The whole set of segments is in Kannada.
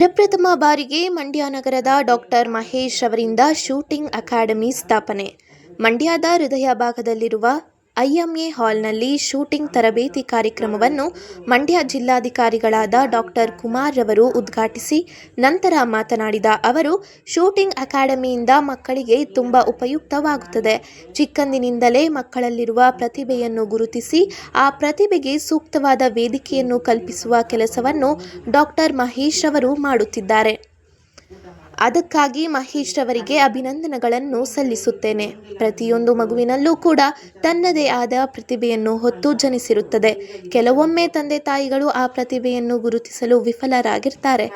ಪ್ರಪ್ರಥಮ ಬಾರಿಗೆ ಮಂಡ್ಯ ನಗರದ ಡಾಕ್ಟರ್ ಮಹೇಶ್ ಅವರಿಂದ ಶೂಟಿಂಗ್ ಅಕಾಡೆಮಿ ಸ್ಥಾಪನೆ. ಮಂಡ್ಯದ ಹೃದಯ ಭಾಗದಲ್ಲಿರುವ ಐಎಂಎ ಹಾಲ್ನಲ್ಲಿ ಶೂಟಿಂಗ್ ತರಬೇತಿ ಕಾರ್ಯಕ್ರಮವನ್ನು ಮಂಡ್ಯ ಜಿಲ್ಲಾಧಿಕಾರಿಗಳಾದ ಡಾಕ್ಟರ್ ಕುಮಾರ್ ರವರು ಉದ್ಘಾಟಿಸಿ ನಂತರ ಮಾತನಾಡಿದ ಅವರು, ಶೂಟಿಂಗ್ ಅಕಾಡೆಮಿಯಿಂದ ಮಕ್ಕಳಿಗೆ ತುಂಬ ಉಪಯುಕ್ತವಾಗುತ್ತದೆ. ಚಿಕ್ಕಂದಿನಿಂದಲೇ ಮಕ್ಕಳಲ್ಲಿರುವ ಪ್ರತಿಭೆಯನ್ನು ಗುರುತಿಸಿ ಆ ಪ್ರತಿಭೆಗೆ ಸೂಕ್ತವಾದ ವೇದಿಕೆಯನ್ನು ಕಲ್ಪಿಸುವ ಕೆಲಸವನ್ನು ಡಾಕ್ಟರ್ ಮಹೇಶ್ ಅವರು ಮಾಡುತ್ತಿದ್ದಾರೆ. ಅದಕ್ಕಾಗಿ ಮಹೇಶ್ ಅವರಿಗೆ ಅಭಿನಂದನೆಗಳನ್ನು ಸಲ್ಲಿಸುತ್ತೇನೆ. ಪ್ರತಿಯೊಂದು ಮಗುವಿನಲ್ಲೂ ಕೂಡ ತನ್ನದೇ ಆದ ಪ್ರತಿಭೆಯನ್ನು ಹೊತ್ತು ಜನಿಸಿರುತ್ತದೆ. ಕೆಲವೊಮ್ಮೆ ತಂದೆ ತಾಯಿಗಳು ಆ ಪ್ರತಿಭೆಯನ್ನು ಗುರುತಿಸಲು ವಿಫಲರಾಗಿರ್ತಾರೆ.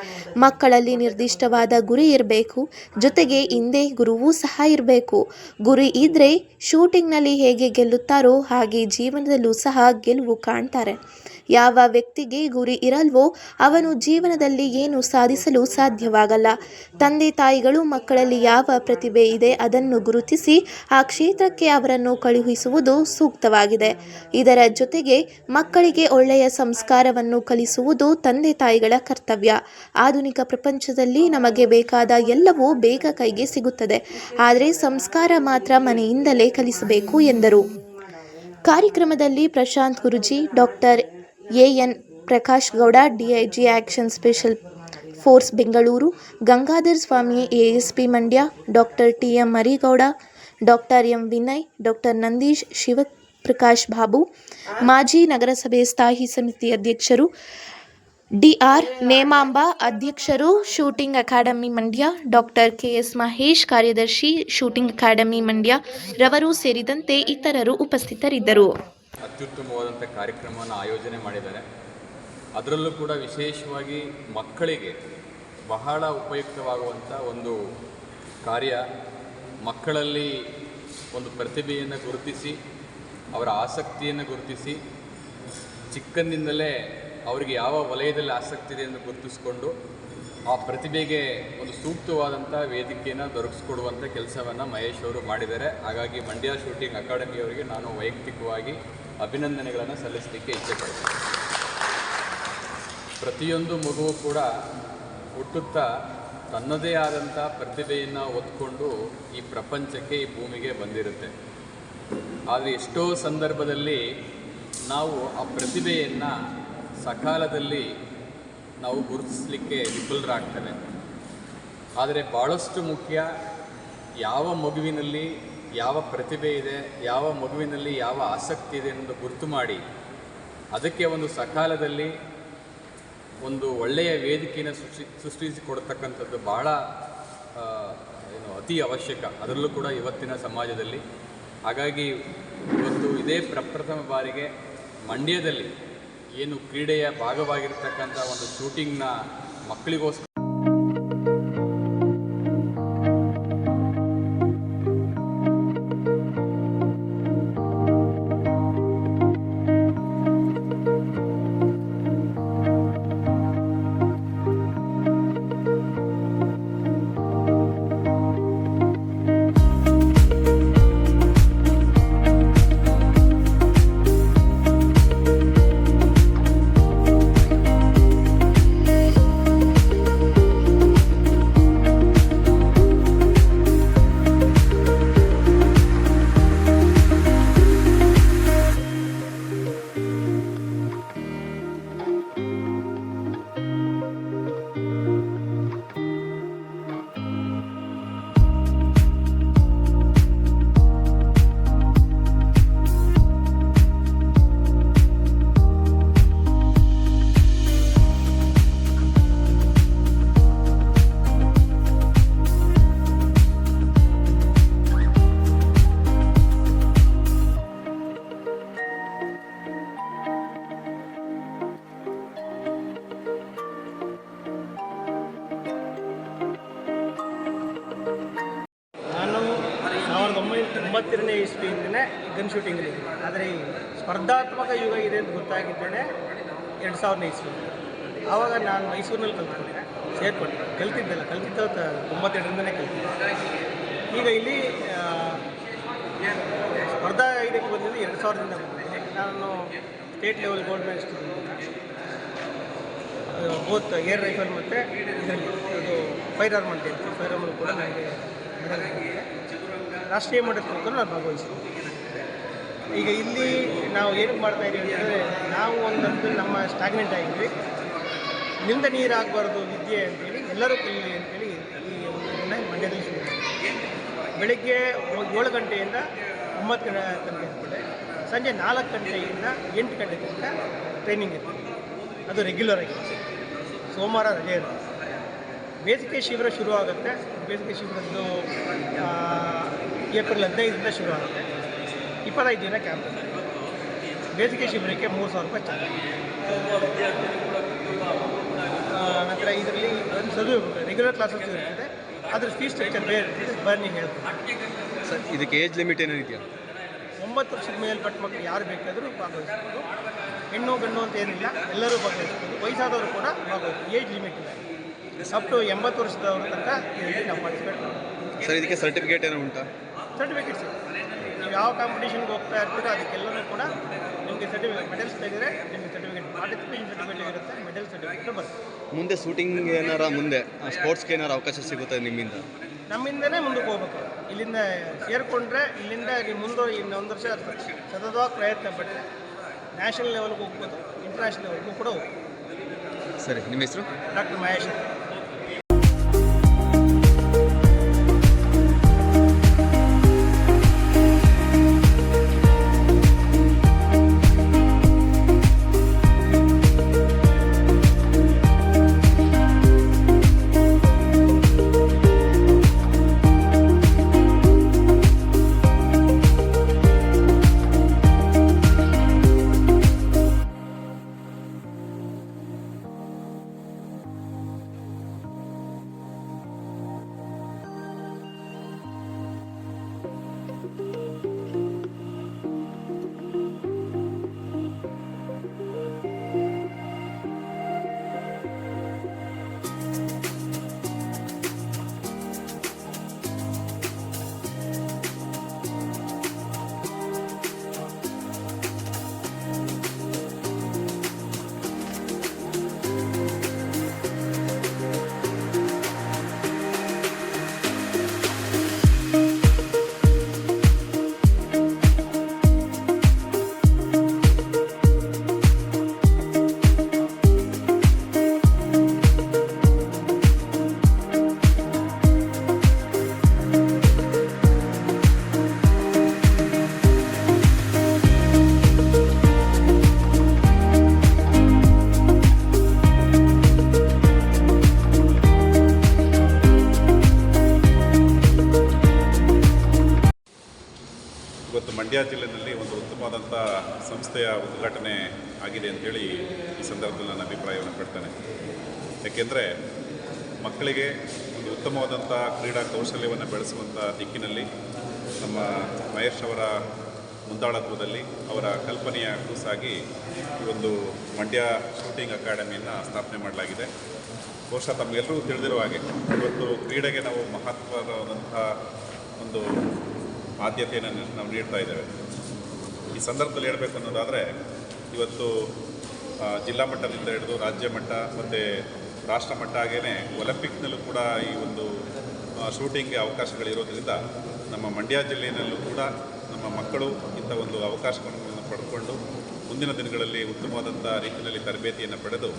ಮಕ್ಕಳಲ್ಲಿ ನಿರ್ದಿಷ್ಟವಾದ ಗುರಿ ಇರಬೇಕು, ಜೊತೆಗೆ ಹಿಂದೆ ಗುರುವೂ ಸಹ ಇರಬೇಕು. ಗುರಿ ಇದ್ರೆ ಶೂಟಿಂಗ್ನಲ್ಲಿ ಹೇಗೆ ಗೆಲ್ಲುತ್ತಾರೋ ಹಾಗೆ ಜೀವನದಲ್ಲೂ ಸಹ ಗೆಲುವು ಕಾಣ್ತಾರೆ. ಯಾವ ವ್ಯಕ್ತಿಗೆ ಗುರಿ ಇರಲ್ವೋ ಅವನು ಜೀವನದಲ್ಲಿ ಏನು ಸಾಧಿಸಲು ಸಾಧ್ಯವಾಗಲ್ಲ. ತಂದೆ ತಾಯಿಗಳು ಮಕ್ಕಳಲ್ಲಿ ಯಾವ ಪ್ರತಿಭೆ ಇದೆ ಅದನ್ನು ಗುರುತಿಸಿ ಆ ಕ್ಷೇತ್ರಕ್ಕೆ ಅವರನ್ನು ಕಳುಹಿಸುವುದು ಸೂಕ್ತವಾಗಿದೆ. ಇದರ ಜೊತೆಗೆ ಮಕ್ಕಳಿಗೆ ಒಳ್ಳೆಯ ಸಂಸ್ಕಾರವನ್ನು ಕಲಿಸುವುದು ತಂದೆ ತಾಯಿಗಳ ಕರ್ತವ್ಯ. ಆಧುನಿಕ ಪ್ರಪಂಚದಲ್ಲಿ ನಮಗೆ ಬೇಕಾದ ಎಲ್ಲವೂ ಬೇಗ ಕೈಗೆ ಸಿಗುತ್ತದೆ, ಆದರೆ ಸಂಸ್ಕಾರ ಮಾತ್ರ ಮನೆಯಿಂದಲೇ ಕಲಿಸಬೇಕು ಎಂದರು. ಕಾರ್ಯಕ್ರಮದಲ್ಲಿ Prashanth Guruji, doctor A N Prakash Gowda, DIG action special force Bengaluru, Gangadhar Swamy ASP Mandya, doctor T M Marigowda, doctor M Vinay, doctor Nandeesh, Shivaprakash Babu, ಮಾಜಿ ನಗರಸಭೆ ಸ್ಥಾಯಿ ಸಮಿತಿ ಅಧ್ಯಕ್ಷರು ಡಿಆರ್ ನೇಮಾಂಬ, ಅಧ್ಯಕ್ಷರು shooting academy Mandya, doctor K S Mahesh, ಕಾರ್ಯದರ್ಶಿ ಶೂಟಿಂಗ್ ಅಕಾಡೆಮಿ ಮಂಡ್ಯ ರವರು ಸೇರಿದಂತೆ ಇತರರು ಉಪಸ್ಥಿತರಿದ್ದರು. ಅತ್ಯುತ್ತಮವಾದಂಥ ಕಾರ್ಯಕ್ರಮವನ್ನು ಆಯೋಜನೆ ಮಾಡಿದ್ದಾರೆ. ಅದರಲ್ಲೂ ಕೂಡ ವಿಶೇಷವಾಗಿ ಮಕ್ಕಳಿಗೆ ಬಹಳ ಉಪಯುಕ್ತವಾಗುವಂಥ ಒಂದು ಕಾರ್ಯ. ಮಕ್ಕಳಲ್ಲಿ ಒಂದು ಪ್ರತಿಭೆಯನ್ನು ಗುರುತಿಸಿ ಅವರ ಆಸಕ್ತಿಯನ್ನು ಗುರುತಿಸಿ ಚಿಕ್ಕಂದಿನಿಂದಲೇ ಅವರಿಗೆ ಯಾವ ವಲಯದಲ್ಲಿ ಆಸಕ್ತಿ ಇದೆ ಎಂದು ಗುರುತಿಸಿಕೊಂಡು ಆ ಪ್ರತಿಭೆಗೆ ಒಂದು ಸೂಕ್ತವಾದಂಥ ವೇದಿಕೆಯನ್ನು ದೊರಕಿಸ್ಕೊಡುವಂಥ ಕೆಲಸವನ್ನು ಮಹೇಶ್ ಅವರು ಮಾಡಿದ್ದಾರೆ. ಹಾಗಾಗಿ ಮಂಡ್ಯ ಶೂಟಿಂಗ್ ಅಕಾಡೆಮಿಯವರಿಗೆ ನಾನು ವೈಯಕ್ತಿಕವಾಗಿ ಅಭಿನಂದನೆಗಳನ್ನು ಸಲ್ಲಿಸಲಿಕ್ಕೆ ಇಚ್ಛೆಪಡ್ತೀನಿ. ಪ್ರತಿಯೊಂದು ಮಗುವು ಕೂಡ ಹುಟ್ಟುತ್ತಾ ತನ್ನದೇ ಆದಂಥ ಪ್ರತಿಭೆಯನ್ನು ಹೊತ್ಕೊಂಡು ಈ ಪ್ರಪಂಚಕ್ಕೆ, ಈ ಭೂಮಿಗೆ ಬಂದಿರುತ್ತೆ. ಆದರೆ ಎಷ್ಟೋ ಸಂದರ್ಭದಲ್ಲಿ ನಾವು ಆ ಪ್ರತಿಭೆಯನ್ನು ಸಕಾಲದಲ್ಲಿ ನಾವು ಗುರುತಿಸಲಿಕ್ಕೆ ವಿಫಲರಾಗ್ತೇವೆ. ಆದರೆ ಭಾಳಷ್ಟು ಮುಖ್ಯ, ಯಾವ ಮಗುವಿನಲ್ಲಿ ಯಾವ ಪ್ರತಿಭೆ ಇದೆ, ಯಾವ ಮಗುವಿನಲ್ಲಿ ಯಾವ ಆಸಕ್ತಿ ಇದೆ ಎಂದು ಗುರುತು ಮಾಡಿ ಅದಕ್ಕೆ ಒಂದು ಸಕಾಲದಲ್ಲಿ ಒಂದು ಒಳ್ಳೆಯ ವೇದಿಕೆಯನ್ನು ಸೃಷ್ಟಿಸಿಕೊಡ್ತಕ್ಕಂಥದ್ದು ಬಹಳ ಅತಿ ಅವಶ್ಯಕ, ಅದರಲ್ಲೂ ಕೂಡ ಇವತ್ತಿನ ಸಮಾಜದಲ್ಲಿ. ಹಾಗಾಗಿ ಇವತ್ತು ಇದೇ ಪ್ರಪ್ರಥಮ ಬಾರಿಗೆ ಮಂಡ್ಯದಲ್ಲಿ ಏನು ಕ್ರೀಡೆಯ ಭಾಗವಾಗಿರ್ತಕ್ಕಂಥ ಒಂದು ಶೂಟಿಂಗ್ನ ಮಕ್ಕಳಿಗೋಸ್ಕರ ಇಸ್ವಿಯಿಂದನೇ ಗನ್ ಶೂಟಿಂಗಲ್ಲಿ ಇದೆ. ಆದರೆ ಈ ಸ್ಪರ್ಧಾತ್ಮಕ ಯುಗ ಇದೆ ಅಂತ ಗೊತ್ತಾಗಿದ್ದೇನೆ 2000 ಇಸ್ವಿ. ಆವಾಗ ನಾನು ಮೈಸೂರಿನಲ್ಲಿ ಕಲ್ತ್ಕೊಂಡೆ, ಸೇರಿಕೊಂಡೆ. ಕಲ್ತಿದ್ದೆಲ್ಲ 92ರಿಂದನೇ ಕಲ್ತಿದ್ದೆ. ಈಗ ಇಲ್ಲಿ ಸ್ಪರ್ಧಾ ಇದಕ್ಕೆ ಬಂದಿದ್ದು 2000ರಿಂದ ಬಂದಿದ್ದೆ. ನಾನು state level gold medalist. Both air rifle ಮತ್ತು ಇದರಲ್ಲಿ ಇದು ಫೈರ್ ಆರ್ಮ್ ಅಂತ ಹೇಳ್ತೀವಿ. ಫೈರ್ ಆರ್ಮಲ್ಲಿ ಕೂಡ ನನಗೆ ಮೆಡಲ್ ಬಂದಿದೆ. ರಾಷ್ಟ್ರೀಯ ಮಟ್ಟದಲ್ಲಿ ಕೂಡ ನಾನು ಭಾಗವಹಿಸಿದ್ದೀನಿ. ಈಗ ಇಲ್ಲಿ ನಾವು ಏನಕ್ಕೆ ಮಾಡ್ತಾಯಿದ್ದೀವಿ ಅಂತಂದರೆ, ನಾವು ಒಂದು ಹಂತದಲ್ಲಿ ನಮ್ಮ ಸ್ಟಾಗ್ನೆಂಟ್ ಆಗಿದ್ವಿ. ನಿಂದ ನೀರಾಗಬಾರ್ದು ವಿದ್ಯೆ ಅಂತೇಳಿ ಎಲ್ಲರೂ ಕಲೀಲಿ ಅಂತೇಳಿ ಈ ಒಂದು ಮಂಡ್ಯದಲ್ಲಿ ಶುರು ಮಾಡಿದ್ವಿ. ಬೆಳಗ್ಗೆ 7 ಗಂಟೆಯಿಂದ 9 ಗಂಟೆ ತನಕ ಇರ್ತದೆ. ಸಂಜೆ 4 ಗಂಟೆಯಿಂದ 8 ಗಂಟೆ ತನಕ ಟ್ರೈನಿಂಗ್ ಇರ್ತದೆ. ಅದು ರೆಗ್ಯುಲರ್ ಆಗಿ ಸೋಮವಾರ ರಜೆ ಇರುತ್ತೆ. ಬೇಸಿಗೆ ಶಿಬಿರ ಶುರು ಆಗುತ್ತೆ. ಬೇಸಿಗೆ ಶಿಬಿರದ್ದು ಏಪ್ರಿಲ್ 15ರಿಂದ ಶುರು ಆಗುತ್ತೆ. 25 ದಿನ ಕ್ಯಾಂಪ್ ಇರುತ್ತೆ. ಬೇಸಿಗೆ ಶಿಬಿರಕ್ಕೆ 3,000 ರೂಪಾಯಿ ಚಾರ್ಜ್. ನಂತರ ಇದರಲ್ಲಿ ಒಂದು ರೆಗ್ಯುಲರ್ ಕ್ಲಾಸಸ್ ಇರ್ತದೆ. ಅದ್ರ ಫೀಸ್ ಸ್ಟ್ರಕ್ಚರ್ ಬೇರೆ ಇರ್ತದೆ. ಬರ್ನಿಂಗ್ ಹೇಳ್ತಾರೆ ಸರ್. ಇದಕ್ಕೆ ಏಜ್ ಲಿಮಿಟ್ ಏನಿದೆಯಾ? 9 ವರ್ಷದ ಮೇಲ್ಪಟ್ಟ ಮಕ್ಕಳು ಯಾರು ಬೇಕಾದರೂ ಭಾಗವಹಿಸ್ಬೋದು. ಹೆಣ್ಣು ಗಣ್ಣು ಅಂತ ಏನಿಲ್ಲ, ಎಲ್ಲರೂ ಭಾಗವಹಿಸ್ಬೋದು. ವಯಸ್ಸಾದವರು ಕೂಡ ಭಾಗವಹಿಸ್ಬೋದು. ಏಜ್ ಲಿಮಿಟ್ ಇಲ್ಲ. ಅಪ್ ಟು 80 ವರ್ಷದವ್ರ ತನಕ ಇದರಲ್ಲಿ ನಾವು ಪಾರ್ಟಿಸಿಪೇಟ್ ಮಾಡ್ಬೋದು. ಸರ್, ಇದಕ್ಕೆ ಸರ್ಟಿಫಿಕೇಟ್ ಏನೋ ಉಂಟಾ? ಸರ್ಟಿಫಿಕೇಟ್ಸ್ ನೀವು ಯಾವ ಕಾಂಪಿಟೇಷನ್ಗೆ ಹೋಗ್ತಾ ಇರ್ತೀರೋ ಅದಕ್ಕೆಲ್ಲವೂ ಕೂಡ ನಿಮಗೆ ಮೆಡಲ್ಸ್ ತೆಗೆದರೆ ನಿಮಗೆ ಸರ್ಟಿಫಿಕೇಟ್, ಪಾರ್ಟಿಸಿಪೇಷನ್ ಸರ್ಟಿಫಿಕೇಟ್ ಇರುತ್ತೆ, ಮೆಡಲ್ ಸರ್ಟಿಫಿಕೇಟ್ ಬರುತ್ತೆ. ಮುಂದೆ ಶೂಟಿಂಗ್ ಏನಾರ ಮುಂದೆ ಸ್ಪೋರ್ಟ್ಸ್ಗೆ ಏನಾರು ಅವಕಾಶ ಸಿಗುತ್ತೆ ನಿಮ್ಮಿಂದ? ನಮ್ಮಿಂದನೇ ಮುಂದಕ್ಕೆ ಹೋಗ್ಬೇಕು. ಇಲ್ಲಿಂದ ಸೇರಿಕೊಂಡ್ರೆ ಇಲ್ಲಿಂದ ನೀವು ಮುಂದೆ ಇನ್ನೊಂದು ವರ್ಷ ಸತತವಾಗಿ ಪ್ರಯತ್ನ ಪಟ್ಟರೆ ನ್ಯಾಷನಲ್ ಲೆವೆಲ್ಗೆ ಹೋಗ್ಬೋದು, ಇಂಟರ್ನ್ಯಾಷನಲ್ ಲೆವೆಲ್ಗೂ ಕೂಡ ಹೋಗ್ಬೋದು. ಸರಿ, ನಿಮ್ಮ ಹೆಸರು? ಡಾಕ್ಟರ್ ಮಹೇಶ್. ಇವತ್ತು ಮಂಡ್ಯ ಜಿಲ್ಲೆಯಲ್ಲಿ ಒಂದು ಉತ್ತಮವಾದಂಥ ಸಂಸ್ಥೆಯ ಉದ್ಘಾಟನೆ ಆಗಿದೆ ಅಂಥೇಳಿ ಈ ಸಂದರ್ಭದಲ್ಲಿ ನನ್ನ ಅಭಿಪ್ರಾಯವನ್ನು ಪಡ್ತೇನೆ. ಏಕೆಂದರೆ ಮಕ್ಕಳಿಗೆ ಒಂದು ಉತ್ತಮವಾದಂಥ ಕ್ರೀಡಾ ಕೌಶಲ್ಯವನ್ನು ಬೆಳೆಸುವಂಥ ದಿಕ್ಕಿನಲ್ಲಿ ನಮ್ಮ ಮಹೇಶ್ ಅವರ ಮುಂದಾಳತ್ವದಲ್ಲಿ ಅವರ ಕಲ್ಪನೆಯ ಕೂಸಾಗಿ ಈ ಒಂದು ಮಂಡ್ಯ ಶೂಟಿಂಗ್ ಅಕಾಡೆಮಿಯನ್ನು ಸ್ಥಾಪನೆ ಮಾಡಲಾಗಿದೆ. ಬಹುಶಃ ತಮಗೆಲ್ಲರೂ ತಿಳಿದಿರುವ ಹಾಗೆ ಇವತ್ತು ಕ್ರೀಡೆಗೆ ನಾವು ಮಹತ್ವವಾದಂಥ ಒಂದು ಆದ್ಯತೆಯನ್ನು ನಾವು ನೀಡ್ತಾ ಇದ್ದೇವೆ. ಈ ಸಂದರ್ಭದಲ್ಲಿ ಹೇಳಬೇಕು ಅನ್ನೋದಾದರೆ, ಇವತ್ತು ಜಿಲ್ಲಾ ಮಟ್ಟದಿಂದ ಹಿಡಿದು ರಾಜ್ಯ ಮಟ್ಟ ಮತ್ತು ರಾಷ್ಟ್ರ ಮಟ್ಟ ಹಾಗೇ ಒಲಿಂಪಿಕ್ನಲ್ಲೂ ಕೂಡ ಈ ಒಂದು ಶೂಟಿಂಗ್ಗೆ ಅವಕಾಶಗಳಿರೋದ್ರಿಂದ ನಮ್ಮ ಮಂಡ್ಯ ಜಿಲ್ಲೆಯಲ್ಲೂ ಕೂಡ ನಮ್ಮ ಮಕ್ಕಳು ಇಂಥ ಒಂದು ಅವಕಾಶವನ್ನು ಪಡೆದುಕೊಂಡು ಮುಂದಿನ ದಿನಗಳಲ್ಲಿ ಉತ್ತಮವಾದಂಥ ರೀತಿಯಲ್ಲಿ ತರಬೇತಿಯನ್ನು ಪಡೆದು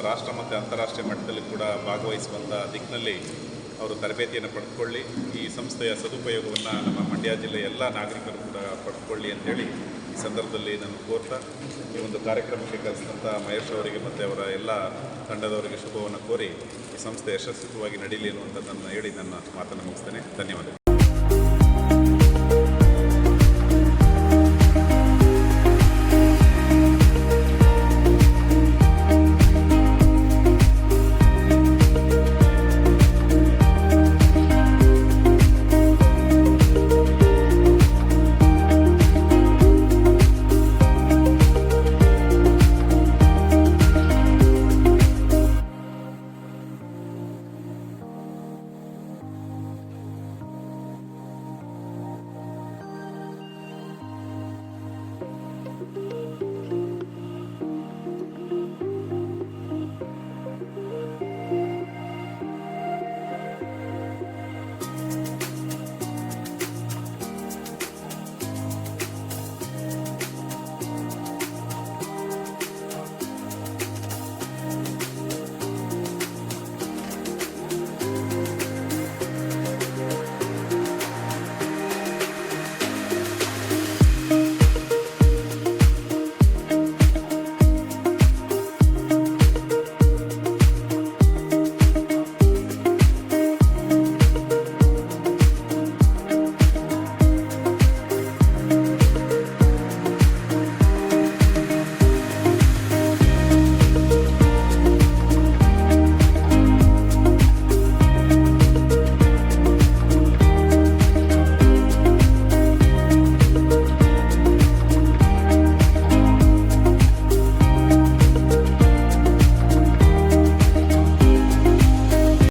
ರಾಷ್ಟ್ರ ಮತ್ತು ಅಂತಾರಾಷ್ಟ್ರೀಯ ಮಟ್ಟದಲ್ಲಿ ಕೂಡ ಭಾಗವಹಿಸುವಂಥ ದಿಕ್ಕಿನಲ್ಲಿ ಅವರು ತರಬೇತಿಯನ್ನು ಪಡೆದುಕೊಳ್ಳಿ, ಈ ಸಂಸ್ಥೆಯ ಸದುಪಯೋಗವನ್ನು ನಮ್ಮ ಮಂಡ್ಯ ಜಿಲ್ಲೆಯ ಎಲ್ಲ ನಾಗರಿಕರು ಕೂಡ ಪಡೆದುಕೊಳ್ಳಿ ಅಂತೇಳಿ ಈ ಸಂದರ್ಭದಲ್ಲಿ ನಾನು ಕೋರ್ತಾ ಈ ಒಂದು ಕಾರ್ಯಕ್ರಮಕ್ಕೆ ಕಲಿಸಿದಂಥ ಮಹೇಶ್ ಅವರಿಗೆ ಮತ್ತು ಅವರ ಎಲ್ಲ ತಂಡದವರಿಗೆ ಶುಭವನ್ನು ಕೋರಿ ಈ ಸಂಸ್ಥೆ ಯಶಸ್ವಿಯಾಗಿ ನಡೀಲಿ ಅನ್ನುವಂಥದ್ದನ್ನು ಹೇಳಿ ನನ್ನ ಮಾತನ್ನು ಮುಗಿಸ್ತೇನೆ. ಧನ್ಯವಾದಗಳು.